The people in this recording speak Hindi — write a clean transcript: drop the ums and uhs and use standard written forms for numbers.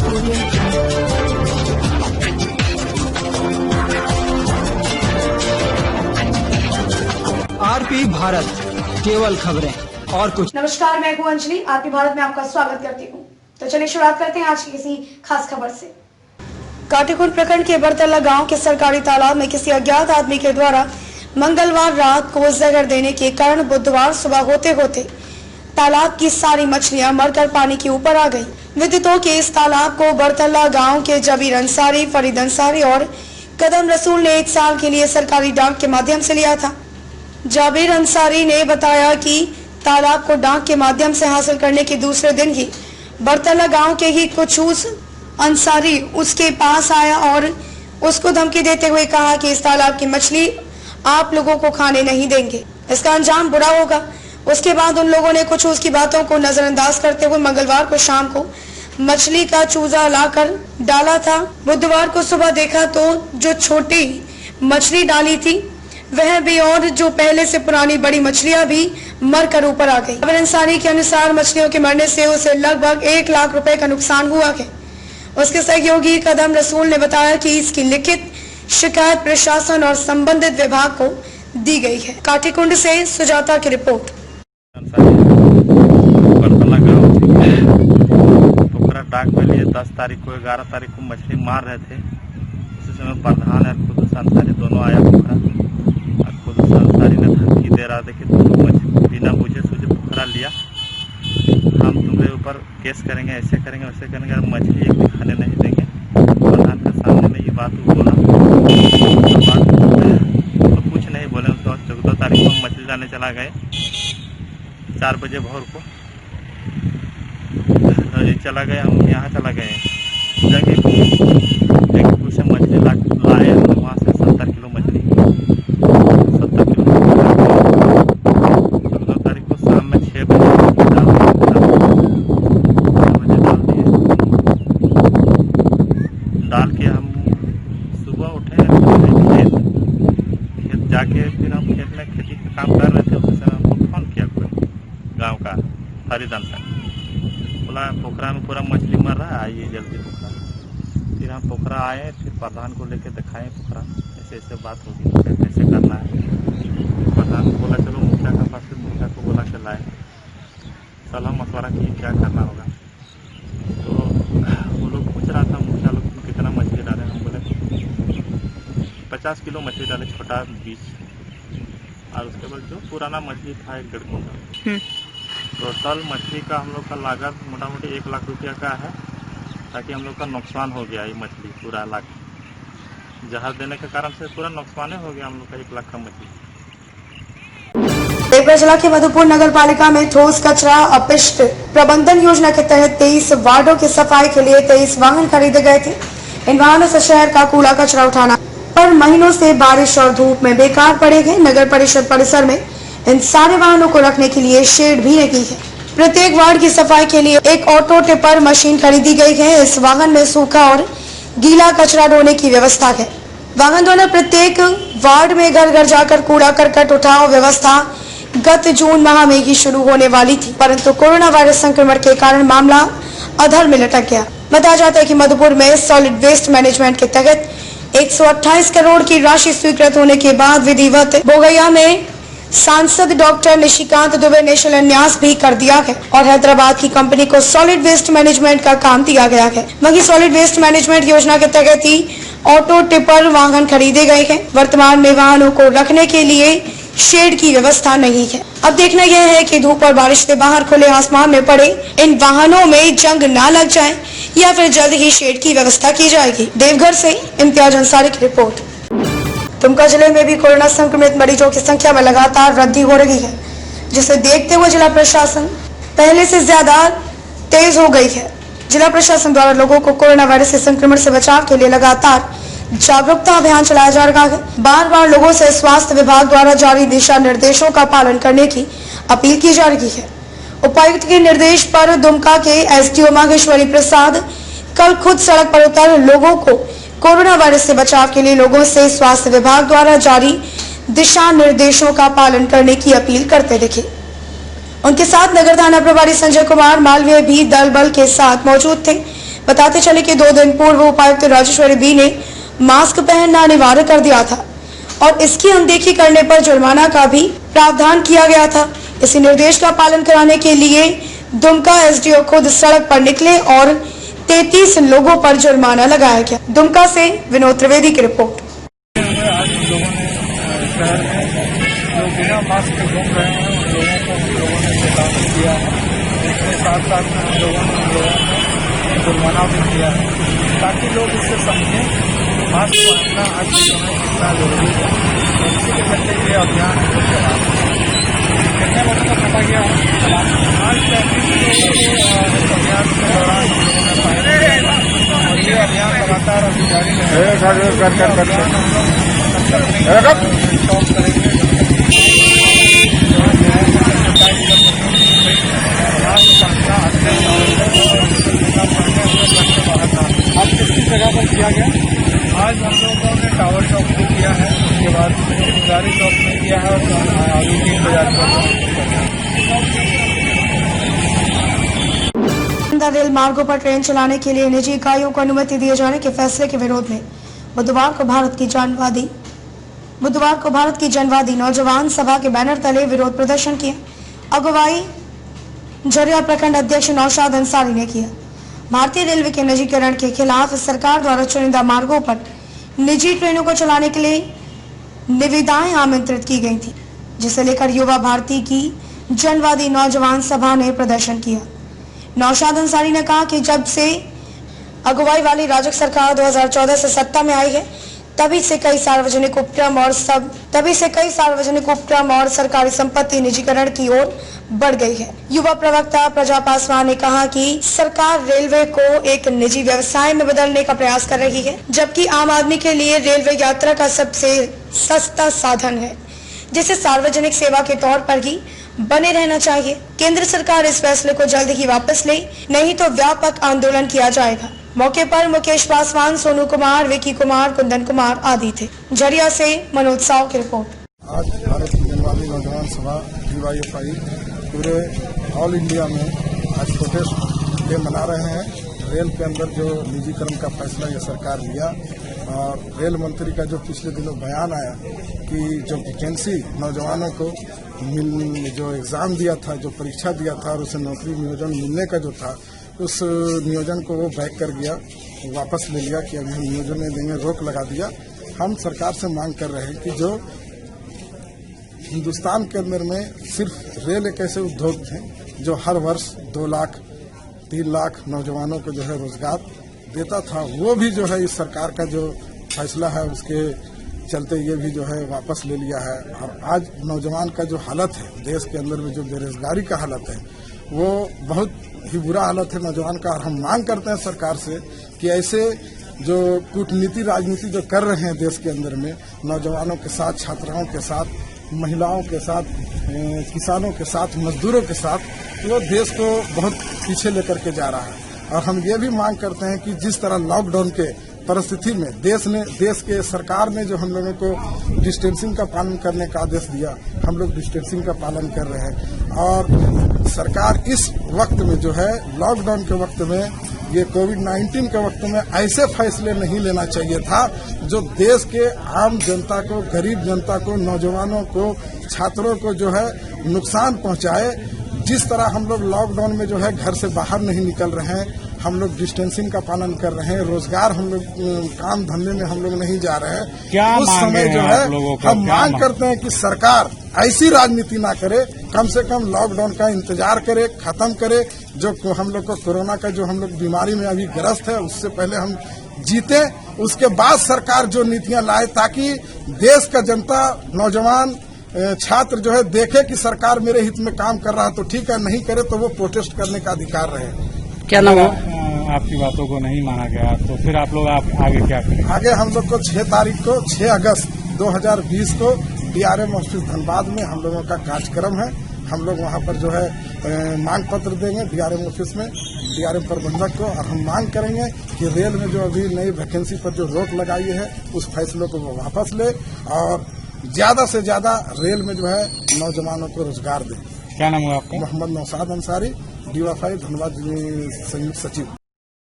आरपी भारत, केवल खबरें और कुछ। नमस्कार, मैं हूं अंजलि। आरपी भारत में आपका स्वागत करती हूं। तो चलिए शुरुआत करते हैं आज की किसी खास खबर से। काटीकुंड प्रखंड के बरतला गांव के सरकारी तालाब में किसी अज्ञात आदमी के द्वारा मंगलवार रात को जहर देने के कारण बुधवार सुबह होते होते तालाब की सारी मछलियां मरकर पानी के ऊपर आ गई। विदितों के इस तालाब को बरतला गांव के जबीर अंसारी, फरीद अंसारी और कदम रसूल ने 1 साल के लिए सरकारी डाक के माध्यम से लिया था। जाबिर अंसारी ने बताया कि तालाब को डाक के माध्यम से हासिल करने के दूसरे दिन ही बरतला गांव के ही कुछूस अंसारी उसके पास आया और उसको धमकी देते हुए कहा कि इस तालाब की मछली आप लोगों को खाने नहीं देंगे, इसका अंजाम बुरा होगा। उसके बाद उन लोगों ने कुछूस की बातों को नजरअंदाज करते हुए मंगलवार को शाम को मछली का चूजा लाकर डाला था। बुधवार को सुबह देखा तो जो छोटी मछली डाली थी वह भी और जो पहले से पुरानी बड़ी मछलियां भी मरकर ऊपर आ गई। जाबिर अंसारी के अनुसार मछलियों के मरने से उसे लगभग 1 लाख रुपए का नुकसान हुआ है। उसके सहयोगी कदम रसूल ने बताया कि इसकी लिखित शिकायत प्रशासन और संबंधित विभाग को दी गई है। काटीकुंड से सुजाता की रिपोर्ट। पोखरा डाक के लिए 10 तारीख को 11 तारीख को मछली मार रहे थे। उसी समय प्रधान और खुद अंसारी दोनों आया पोखरा। खुद अंसारी ने धमकी दे रहा था कि तुम मछली बिना बुझे सूझे पोखरा लिया, हम तुम्हारे ऊपर केस करेंगे, ऐसे करेंगे वैसे करेंगे, और मछली एक भी खाने नहीं देंगे। प्रधान के सामने में ये बात बोला, तो कुछ नहीं बोले। तो 14 तारीख को मछली लाने चला गए 4 बजे भोर को चला गए। हम यहाँ चला गए जंगीपुर से मछली लाए, वहाँ से 70 किलो मछली 14 तारीख को शाम में 6 बजे डाल के हम सुबह उठे, खेत जाके फिर हम खेत में खेती का काम कर रहे थे। उस समय हमको फोन किया कोई गांव का फरीद अंसारी, बोला पोखरा में पूरा मछली मर रहा है, आइए जल्दी पोखरा। फिर हम पोखरा आए, फिर प्रधान को लेके दिखाएं पोखरा, ऐसे ऐसे बात होगी, कैसे करना है। प्रधान को बोला चलो मुखिया के पास, फिर मुखिया को बोला के लाए, सलाह मशवरा किए क्या करना होगा। तो वो लोग पूछ रहा था मुखिया लोग कितना मछली डाले, हम बोले 50 किलो मछली डाले, छोटा 20, और उसके बाद जो पुराना मछली था 1.5 कुंटल। टोटल मछली का हम लोग का लागत मोटा मोटी 1 लाख रुपया का है, ताकि हम लोग का नुकसान हो गया। ये मछली पूरा लाख जहर देने के कारण से पूरा नुकसान हो गया हम लोग का 1 लाख का मछली। देवघर जिला के मधुपुर नगर पालिका में ठोस कचरा अपशिष्ट प्रबंधन योजना के तहत 23 वार्डों की सफाई के लिए 23 वाहन खरीदे गए थे। इन वाहनों से शहर का कूड़ा कचरा उठाना पर महीनों से बारिश और धूप में बेकार पड़े गए। नगर परिषद परिसर में इन सारे वाहनों को रखने के लिए शेड भी लगी है। प्रत्येक वार्ड की सफाई के लिए एक ऑटो टिपर मशीन खरीदी गई है। इस वाहन में सूखा और गीला कचरा ढोने की व्यवस्था है। वाहन द्वारा प्रत्येक वार्ड में घर घर जाकर कूड़ा करकट उठाओ व्यवस्था गत जून माह में ही शुरू होने वाली थी, परंतु कोरोना वायरस संक्रमण के कारण मामला अधर में लटक गया। बताया जाता है कि मधुपुर में सॉलिड वेस्ट मैनेजमेंट के तहत 128 करोड़ की राशि स्वीकृत होने के बाद विधिवत बोगैया में सांसद डॉक्टर निशिकांत दुबे ने शिलान्यास भी कर दिया है और हैदराबाद की कंपनी को सॉलिड वेस्ट मैनेजमेंट का काम दिया गया है। वहीं सॉलिड वेस्ट मैनेजमेंट योजना के तहत ही ऑटो टिपर वाहन खरीदे गए हैं। वर्तमान में वाहनों को रखने के लिए शेड की व्यवस्था नहीं है। अब देखना यह है कि धूप और बारिश से बाहर खुले आसमान में पड़े इन वाहनों में जंग ना लग जाए या फिर जल्द ही शेड की व्यवस्था की जाएगी। देवघर से इम्तियाज अंसारी की रिपोर्ट। दुमका जिले में भी कोरोना संक्रमित मरीजों की संख्या में लगातार वृद्धि हो रही है, जिसे देखते हुए जिला प्रशासन पहले से ज्यादा तेज हो गई है। जिला प्रशासन द्वारा लोगों को कोरोना वायरस से संक्रमण से बचाव के लिए लगातार जागरूकता अभियान चलाया जा रहा है। बार बार लोगों से स्वास्थ्य विभाग द्वारा जारी दिशा निर्देशों का पालन करने की अपील की जा रही है। उपायुक्त के निर्देश पर दुमका के एसडीओ माघेश्वरी प्रसाद कल खुद सड़क पर उतर लोगों को कोरोना वायरस से बचाव के लिए लोगों से स्वास्थ्य विभाग द्वारा जारी दिशा निर्देशों का पालन करने की अपील करते दिखे। उनके साथ नगर थाना प्रभारी संजय कुमार मालवीय भी दल बल के साथ मौजूद थे। बताते चले कि 2 दिन पूर्व उपायुक्त राजेश्वरी बी ने मास्क पहनना अनिवार्य कर दिया था और इसकी अनदेखी करने पर जुर्माना का भी प्रावधान किया गया था। इसी निर्देश का पालन कराने के लिए दुमका एसडीओ खुद सड़क पर निकले और 33 लोगों पर जुर्माना लगाया गया। दुमका से विनोद त्रिवेदी की रिपोर्ट। आज लोगों ने शहर में जो बिना मास्क के घूम रहे हैं उन लोगों को हम लोगों ने चेतावनी दिया है। इसके साथ साथ में हम लोगों ने जुर्माना भी किया है ताकि लोग इससे समझें मास्क पहनना आज के समय कितना जरूरी है। इसी के चलते ये अभियान चला कितने लोगों को पता गया आज 35 लोगों को इस अभियान के दौरान हम लोगों ने पाया और ये अभियान लगातार अभी जारी रहेगा। स्टॉप करेंगे आज किस जगह पर किया गया? आज हम लोगों ने टावर चौक पे किया है, उसके बाद गुजारी चौक में किया है और अभी 3 बजे रेल मार्गों पर ट्रेन चलाने के लिए निजी इकाइयों को अनुमति दिए जाने के फैसले के विरोध में बुधवार को भारत की जनवादी नौजवान सभा के बैनर तले विरोध प्रदर्शन किया। अगुवाई झरिया प्रखंड अध्यक्ष नौशाद अंसारी ने किया। भारतीय रेलवे के निजीकरण के खिलाफ सरकार द्वारा चुनिंदा मार्गों पर निजी ट्रेनों को चलाने के लिए निविदाएं आमंत्रित की गई थी, जिसे लेकर युवा भारती की जनवादी नौजवान सभा ने प्रदर्शन किया। नौशाद अंसारी ने कहा कि जब से अगुवाई वाली राजग सरकार 2014 से सत्ता में आई है तभी से कई सार्वजनिक उपक्रम और सरकारी संपत्ति निजीकरण की ओर बढ़ गई है। युवा प्रवक्ता प्रजा पासवान ने कहा कि सरकार रेलवे को एक निजी व्यवसाय में बदलने का प्रयास कर रही है, जबकि आम आदमी के लिए रेलवे यात्रा का सबसे सस्ता साधन है, जिसे सार्वजनिक सेवा के तौर पर ही बने रहना चाहिए। केंद्र सरकार इस फैसले को जल्द ही वापस ले, नहीं तो व्यापक आंदोलन किया जाएगा। मौके पर मुकेश पासवान, सोनू कुमार, विकी कुमार, कुंदन कुमार आदि थे। झरिया से मनोज साव की रिपोर्ट। आज भारत की जनवादी नौजवान सभा DYFI पूरे ऑल इंडिया में आज प्रोटेस्ट डे मना रहे हैं। रेल के अंदर जो निजीकरण का फैसला ये सरकार लिया और रेल मंत्री का जो पिछले दिनों बयान आया कि जो वैकेंसी नौजवानों को जो एग्जाम दिया था, जो परीक्षा दिया था और उसे नौकरी नियोजन मिलने का जो था, उस नियोजन को वो बैक कर गया, वापस ले लिया कि अभी हम नियोजन नहीं देंगे, रोक लगा दिया। हम सरकार से मांग कर रहे हैं कि जो हिंदुस्तान के अंदर में सिर्फ रेल एक ऐसे उद्योग थे जो हर वर्ष 2 लाख 3 लाख नौजवानों को जो है रोजगार देता था, वो भी जो है इस सरकार का जो फैसला है उसके चलते ये भी जो है वापस ले लिया है। और आज नौजवान का जो हालत है देश के अंदर में, जो बेरोजगारी का हालत है, वो बहुत ही बुरा हालत है नौजवान का। और हम मांग करते हैं सरकार से कि ऐसे जो कूटनीति राजनीति जो कर रहे हैं देश के अंदर में, नौजवानों के साथ, छात्राओं के साथ, महिलाओं के साथ, किसानों के साथ, मजदूरों के साथ, वो देश को बहुत पीछे लेकर के जा रहा है। और हम ये भी मांग करते हैं कि जिस तरह लॉकडाउन के परिस्थिति में देश के सरकार ने जो हम लोगों को डिस्टेंसिंग का पालन करने का आदेश दिया, हम लोग डिस्टेंसिंग का पालन कर रहे हैं। और सरकार इस वक्त में जो है लॉकडाउन के वक्त में, ये कोविड-19 के वक्त में ऐसे फैसले नहीं लेना चाहिए था जो देश के आम जनता को, गरीब जनता को, नौजवानों को, छात्रों को जो है नुकसान पहुंचाए। जिस तरह हम लोग लॉकडाउन में जो है घर से बाहर नहीं निकल रहे हैं, हम लोग डिस्टेंसिंग का पालन कर रहे हैं, रोजगार हम लोग काम धंधे में हम लोग नहीं जा रहे हैं, क्या उस समय जो है हम मांग करते हैं कि सरकार ऐसी राजनीति ना करे, कम से कम लॉकडाउन का इंतजार करे, खत्म करे। जो हम लोग को कोरोना का जो हम लोग बीमारी में अभी ग्रस्त है, उससे पहले हम जीते, उसके बाद सरकार जो नीतियां लाए ताकि देश का जनता, नौजवान, छात्र जो है देखे कि सरकार मेरे हित में काम कर रहा है तो ठीक है, नहीं करे तो वो प्रोटेस्ट करने का अधिकार रहे। क्या नाम है? आपकी बातों को नहीं माना गया तो फिर आप लोग आगे क्या करें? आगे हम लोग को 6 अगस्त 2020 को DRM ऑफिस धनबाद में हम लोगों का कार्यक्रम है। हम लोग वहां पर जो है मांग पत्र देंगे DRM ऑफिस में, DRM प्रबंधक को, और हम मांग करेंगे कि रेल में जो अभी नई वैकेंसी पर जो रोक लगाई है उस फैसले को वो वापस ले और ज्यादा से ज्यादा रेल में जो है नौजवानों को रोजगार दे। क्या नाम है आपका? मोहम्मद नौशाद अंसारी, DYFI धनबाद संयुक्त सचिव।